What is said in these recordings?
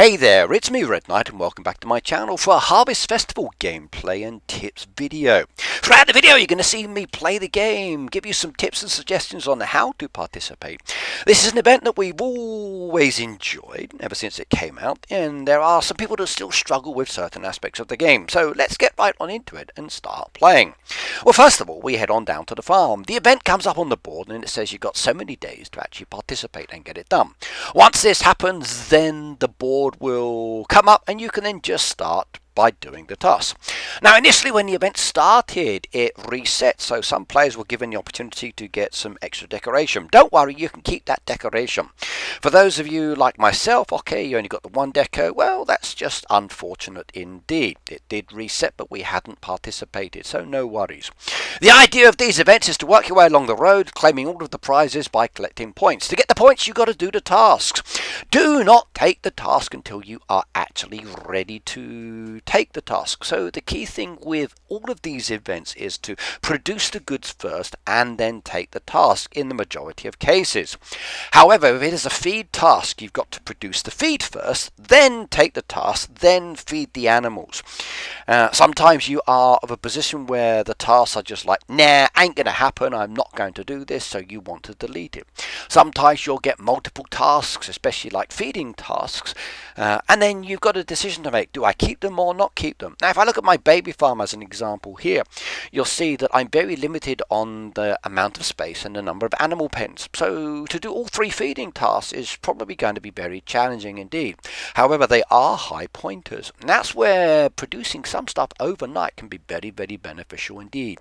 Hey there, it's me Red Knight and welcome back to my channel for a Harvest Festival gameplay and tips video. Throughout the video you're going to see me play the game, give you some tips and suggestions on how to participate. This is an event that we've always enjoyed ever since it came out, and there are some people that still struggle with certain aspects of the game. So let's get right on into it and start playing. Well, first of all, we head on down to the farm. The event comes up on the board and it says you've got so many days to actually participate and get it done. Once this happens, then the board will come up and you can then just start by doing the task. Now initially when the event started it reset, so some players were given the opportunity to get some extra decoration. Don't worry, you can keep that decoration. For those of you like myself, okay, you only got the one deco, well that's just unfortunate indeed. It did reset but we hadn't participated, so no worries. The idea of these events is to work your way along the road claiming all of the prizes by collecting points. To get the points you got to do the tasks. Do not take the task until you are actually ready to take the task. So the key thing with all of these events is to produce the goods first and then take the task in the majority of cases. However, if it is a feed task, you've got to produce the feed first, then take the task, then feed the animals. Sometimes you are of a position where the tasks are just like, nah, ain't gonna happen, I'm not going to do this, so you want to delete it. Sometimes you'll get multiple tasks, especially like feeding tasks, and then you've got a decision to make. Do I keep them or not keep them? Now if I look at my baby farm as an example here, you'll see that I'm very limited on the amount of space and the number of animal pens. So to do all three feeding tasks is probably going to be very challenging indeed. However, they are high pointers, and that's where producing some stuff overnight can be very, very beneficial indeed.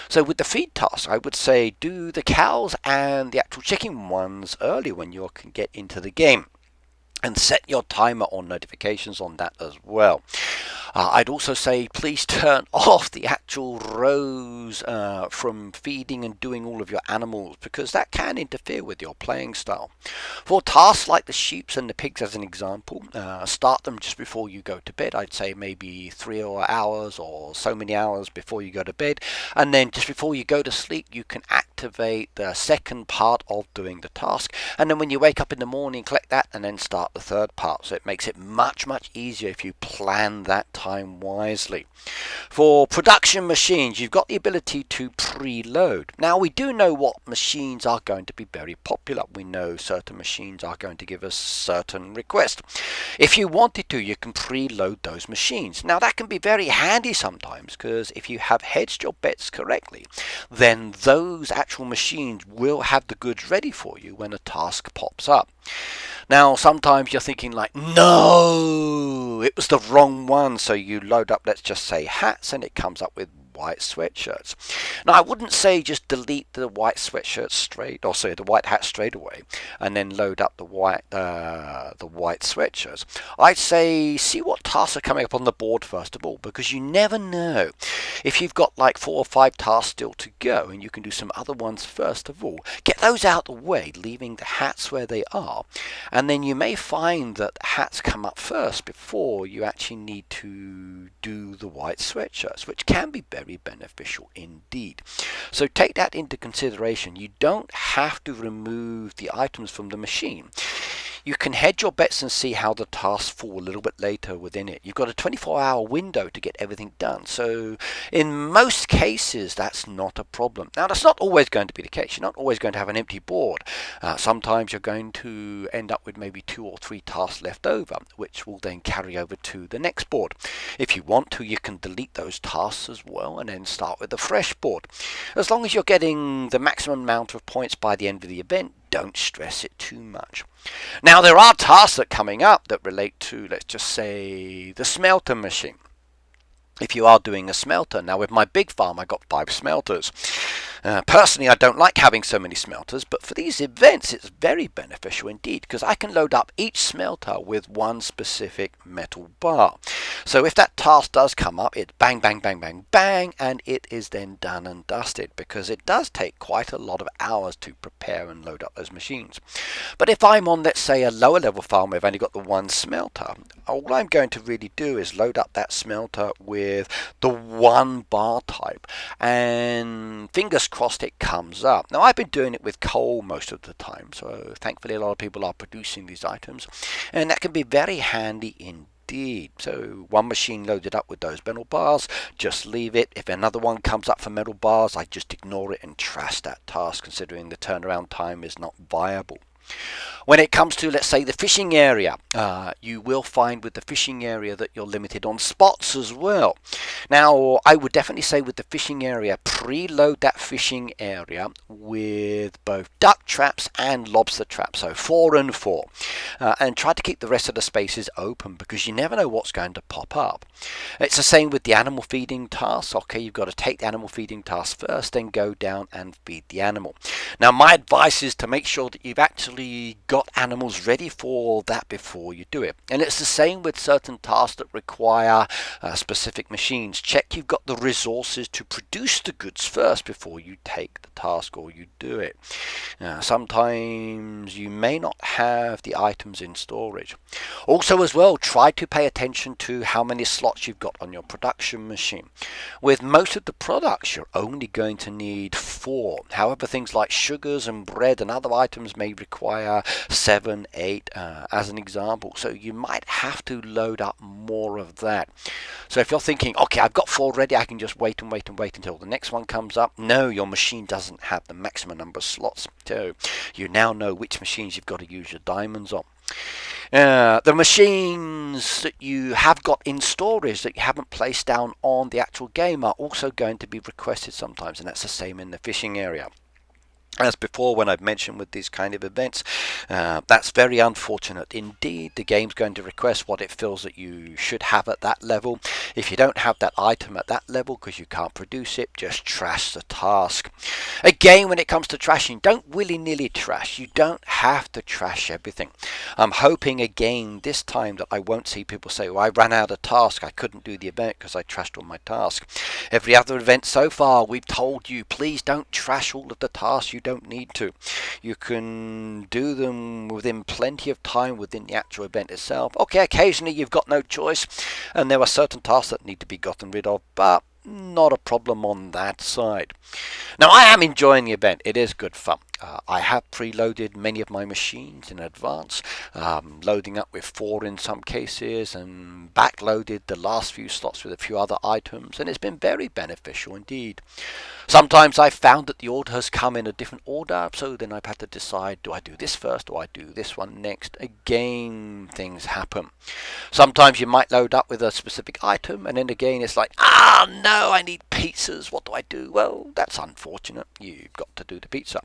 So with the feed task, I would say do the cows and the actual chicken ones early when you can get into the game. And set your timer on notifications on that as well. I'd also say please turn off the actual rows from feeding and doing all of your animals, because that can interfere with your playing style. For tasks like the sheep and the pigs as an example, start them just before you go to bed. I'd say maybe 3 hours or so many hours before you go to bed, and then just before you go to sleep you can activate the second part of doing the task, and then when you wake up in the morning collect that and then start the third part. So it makes it much easier if you plan that time wisely. For production machines, you've got the ability to preload. Now we do know what machines are going to be very popular. We know certain machines are going to give us certain requests. If you wanted to, you can preload those machines. Now that can be very handy sometimes, because if you have hedged your bets correctly, then those actual machines will have the goods ready for you when a task pops up. Now sometimes you're thinking like, no, it was the wrong one, so you load up, let's just say hats, and it comes up with white sweatshirts. Now I wouldn't say just delete the white sweatshirt straight, or say the white hat straight away and then load up the white sweatshirts. I'd say see what tasks are coming up on the board first of all, because you never know. If you've got like 4 or 5 tasks still to go and you can do some other ones first of all, get those out of the way, leaving the hats where they are, and then you may find that hats come up first before you actually need to do the white sweatshirts, which can be very beneficial indeed. So take that into consideration. You don't have to remove the items from the machine. You can hedge your bets and see how the tasks fall a little bit later within it. You've got a 24-hour window to get everything done. So in most cases, that's not a problem. Now, that's not always going to be the case. You're not always going to have an empty board. Sometimes you're going to end up with maybe 2 or 3 tasks left over, which will then carry over to the next board. If you want to, you can delete those tasks as well and then start with a fresh board. As long as you're getting the maximum amount of points by the end of the event, don't stress it too much. Now there are tasks that are coming up that relate to, let's just say, the smelter machine. If you are doing a smelter, now with my big farm I got 5 smelters. Personally, I don't like having so many smelters, but for these events it's very beneficial indeed, because I can load up each smelter with one specific metal bar. So if that task does come up, it's bang, bang, bang, bang, bang, and it is then done and dusted, because it does take quite a lot of hours to prepare and load up those machines. But if I'm on, let's say, a lower level farm where I've only got the one smelter, all I'm going to really do is load up that smelter with the one bar type, and fingers across, it comes up. Now, I've been doing it with coal most of the time, so thankfully a lot of people are producing these items, and that can be very handy indeed. So one machine loaded up with those metal bars, just leave it. If another one comes up for metal bars, I just ignore it and trash that task, considering the turnaround time is not viable. When it comes to, let's say, the fishing area, you will find with the fishing area that you're limited on spots as well. Now, I would definitely say with the fishing area, preload that fishing area with both duck traps and lobster traps, so 4 and 4. And try to keep the rest of the spaces open, because you never know what's going to pop up. It's the same with the animal feeding task. Okay, you've got to take the animal feeding task first, then go down and feed the animal. Now, my advice is to make sure that you've actually got animals ready for that before you do it. And it's the same with certain tasks that require specific machines. Check you've got the resources to produce the goods first before you take the task or you do it. Sometimes you may not have the items in storage. Also as well, try to pay attention to how many slots you've got on your production machine. With most of the products, you're only going to need 4. However, things like sugars and bread and other items may require 7, 8 as an example. So you might have to load up more of that. So if you're thinking, okay, I've got 4 ready, I can just wait and wait and wait until the next one comes up. No, your machine doesn't have the maximum number of slots. So you now know which machines you've got to use your diamonds on. The machines that you have got in storage that you haven't placed down on the actual game are also going to be requested sometimes, and that's the same in the fishing area. As before, when I've mentioned with these kind of events, that's very unfortunate indeed. The game's going to request what it feels that you should have at that level. If you don't have that item at that level because you can't produce it, just trash the task. Again, when it comes to trashing, don't willy-nilly trash. You don't have to trash everything. I'm hoping again this time that I won't see people say, well, I ran out of task, I couldn't do the event because I trashed all my tasks. Every other event so far, we've told you, please don't trash all of the tasks. You don't need to. You can do them within plenty of time within the actual event itself. Okay, occasionally you've got no choice and there are certain tasks that need to be gotten rid of, but not a problem on that side. Now, I am enjoying the event. It is good fun. I have preloaded many of my machines in advance, loading up with 4 in some cases, and backloaded the last few slots with a few other items, and it's been very beneficial indeed. Sometimes I've found that the order has come in a different order, so then I've had to decide, do I do this first or I do this one next? Again, things happen. Sometimes you might load up with a specific item, and then again it's like, no, I need pizzas, what do I do? Well, that's unfortunate. You've got to do the pizza.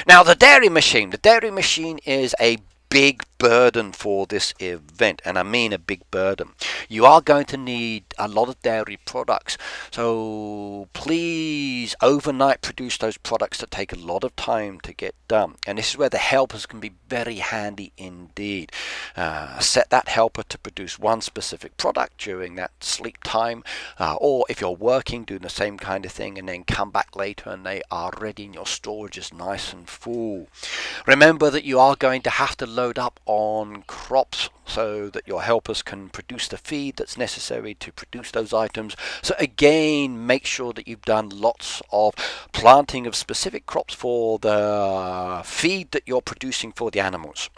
Now, the dairy machine. The dairy machine is a big burden for this event, and I mean a big burden. You are going to need a lot of dairy products, so please overnight produce those products that take a lot of time to get done, and this is where the helpers can be very handy indeed. Set that helper to produce one specific product during that sleep time, or if you're working, do the same kind of thing, and then come back later and they are ready and your storage is nice and full. Remember that you are going to have to load up on crops so that your helpers can produce the feed that's necessary to produce those items. So again, make sure that you've done lots of planting of specific crops for the feed that you're producing for the animals.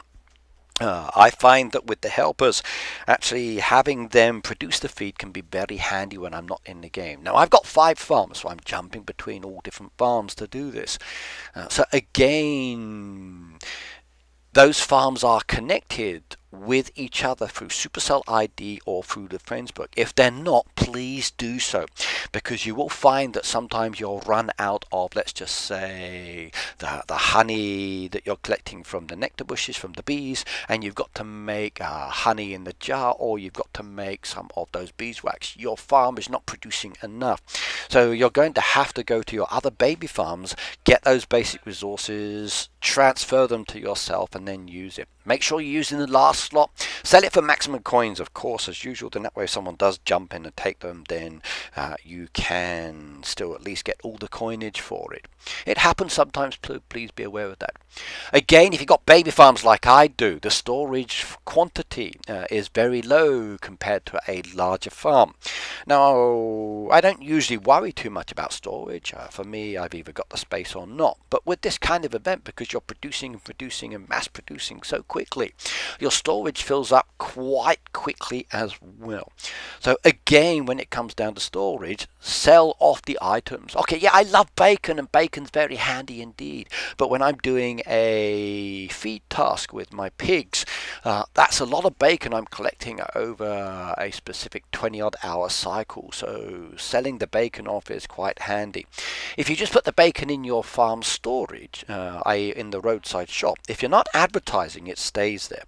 I find that with the helpers, actually having them produce the feed can be very handy when I'm not in the game. Now, I've got 5 farms, so I'm jumping between all different farms to do this. So again, those farms are connected with each other through Supercell ID or through the Friends book. If they're not, please do so, because you will find that sometimes you'll run out of, let's just say, the honey that you're collecting from the nectar bushes, from the bees, and you've got to make honey in the jar, or you've got to make some of those beeswax. Your farm is not producing enough, so you're going to have to go to your other baby farms, get those basic resources, transfer them to yourself, and then use it. Make sure you're using the last slot. Sell it for maximum coins, of course, as usual. Then that way if someone does jump in and take them, then you can still at least get all the coinage for it. It happens sometimes, please be aware of that. Again, if you've got baby farms like I do, the storage quantity is very low compared to a larger farm. Now, I don't usually worry too much about storage. For me, I've either got the space or not. But with this kind of event, because you're producing and mass producing so quickly, your storage fills up quite quickly as well. So again, when it comes down to storage, sell off the items. Okay, yeah, I love bacon, and bacon's very handy indeed. But when I'm doing a feed task with my pigs, that's a lot of bacon I'm collecting over a specific 20-odd hour cycle. So selling the bacon off is quite handy. If you just put the bacon in your farm storage, i.e. in the roadside shop, if you're not advertising, it stays there.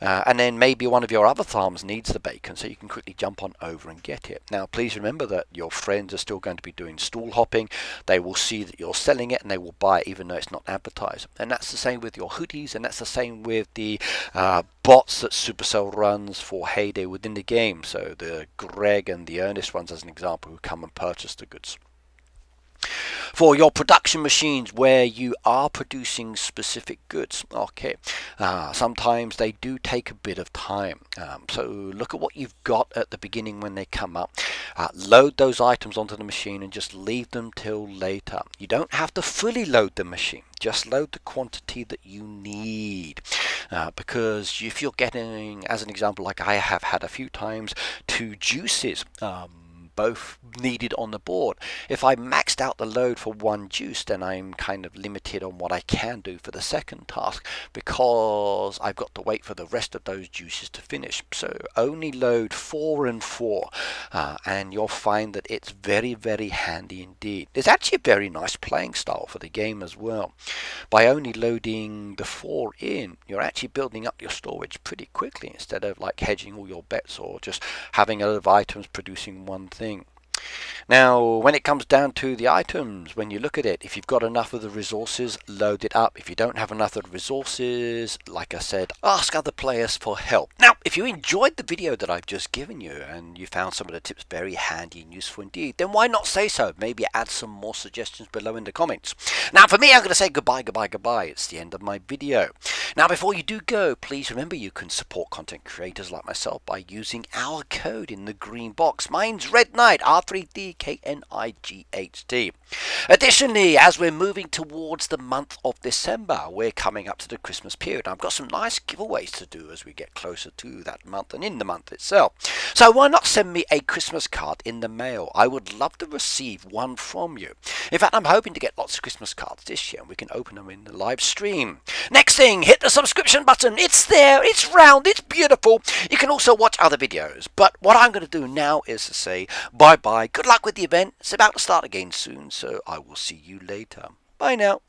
And then maybe one of your other farms needs the bacon, so you can quickly jump on over and get it. Now, please remember that your friends are still going to be doing stool hopping. They will see that you're selling it and they will buy it even though it's not advertised. And that's the same with your hoodies, and that's the same with the bots that Supercell runs for Heyday within the game. So the Greg and the Ernest ones, as an example, who come and purchase the goods. For your production machines where you are producing specific goods, okay, sometimes they do take a bit of time. So look at what you've got at the beginning when they come up. Load those items onto the machine and just leave them till later. You don't have to fully load the machine. Just load the quantity that you need. Because if you're getting, as an example, like I have had a few times, 2 juices, both needed on the board. If I maxed out the load for 1 juice, then I'm kind of limited on what I can do for the second task, because I've got to wait for the rest of those juices to finish. So only load 4 and 4, and you'll find that it's very, very handy indeed. It's actually a very nice playing style for the game as well. By only loading the 4 in, you're actually building up your storage pretty quickly, instead of like hedging all your bets or just having a lot of items producing one thing. Now, when it comes down to the items, when you look at it, if you've got enough of the resources, load it up. If you don't have enough of the resources, like I said, ask other players for help. Now, if you enjoyed the video that I've just given you and you found some of the tips very handy and useful indeed, then why not say so? Maybe add some more suggestions below in the comments. Now, for me, I'm going to say goodbye, goodbye, goodbye. It's the end of my video. Now, before you do go, please remember you can support content creators like myself by using our code in the green box. Mine's Red Knight, R3DKNIGHTs. Additionally, as we're moving towards the month of December, we're coming up to the Christmas period. I've got some nice giveaways to do as we get closer to that month and in the month itself. So why not send me a Christmas card in the mail? I would love to receive one from you. In fact, I'm hoping to get lots of Christmas cards this year, and we can open them in the live stream. Next thing, hit the subscription button. It's there, it's round, it's beautiful. You can also watch other videos. But what I'm going to do now is to say bye-bye. Good luck with the event. It's about to start again soon, so I will see you later. Bye now.